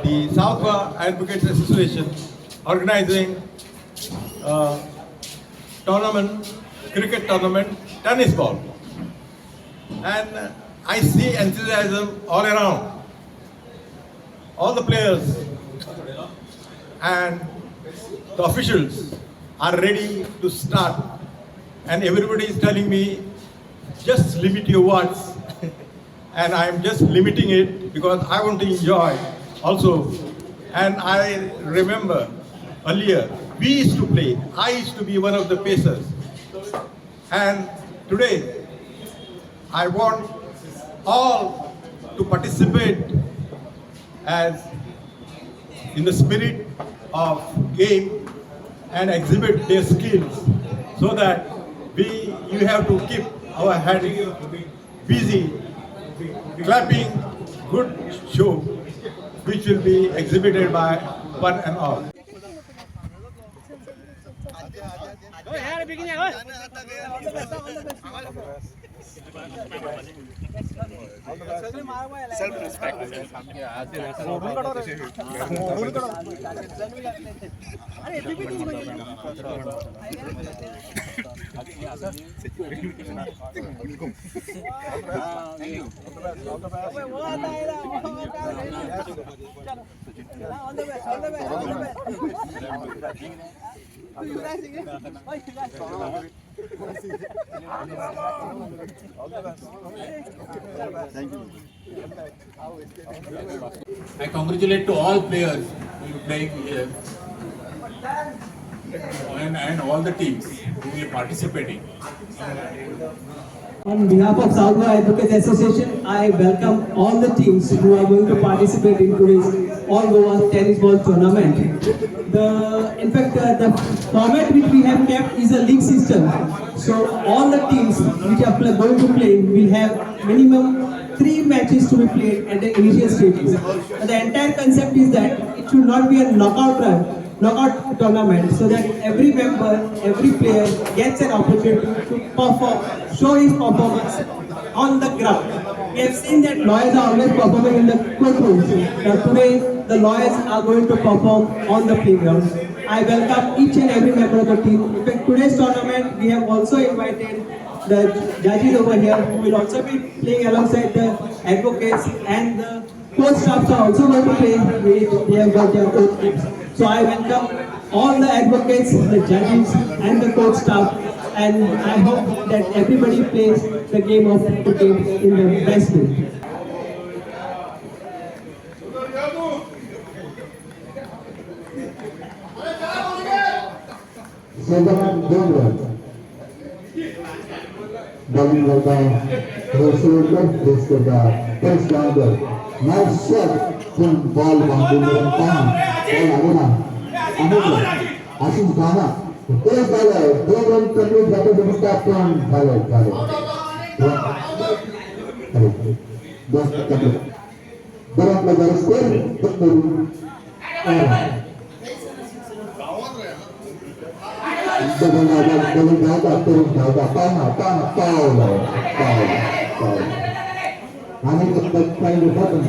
the South Goa Advocates Association organizing tournament, cricket tournament, tennis ball. And I see enthusiasm all around. All the players and the officials are ready to start. And everybody is telling me, just limit your words. And I am just limiting it because I want to enjoy also. And I remember earlier, we used to play. I used to be one of the pacers. And today, I want all to participate as in the spirit of game and exhibit their skills so that you have to keep our head busy clapping good show which will be exhibited by one and all. I congratulate to all players who are playing here and all the teams who are participating. On behalf of South Goa Advocates Association, I welcome all the teams who are going to participate in today's All Goa Tennis Ball Tournament. The format which we have kept is a league system. So all the teams which are going to play will have minimum 3 matches to be played at the initial stages. The entire concept is that it should not be a knockout tournament, so that every member, every player gets an opportunity to perform, show his performance on the ground. We have seen that lawyers are always performing in the courtrooms. Today, the lawyers are going to perform on the playground. I welcome each and every member of the team. In fact, today's tournament, we have also invited the judges over here who will also be playing alongside the advocates, and the coach staffs are also going to play with they have got their own teams. So I welcome all the advocates, the judges and the coach staff, and I hope that everybody plays the game of cricket in the best way. Bowling first rounder. Nice shot from ball boundary ball Ashish Ghana. First baller, 2 runs complete, that is the start from baller. Barang pelajar skor betul. Bowling gawat tanah. Kami tetap main di bawah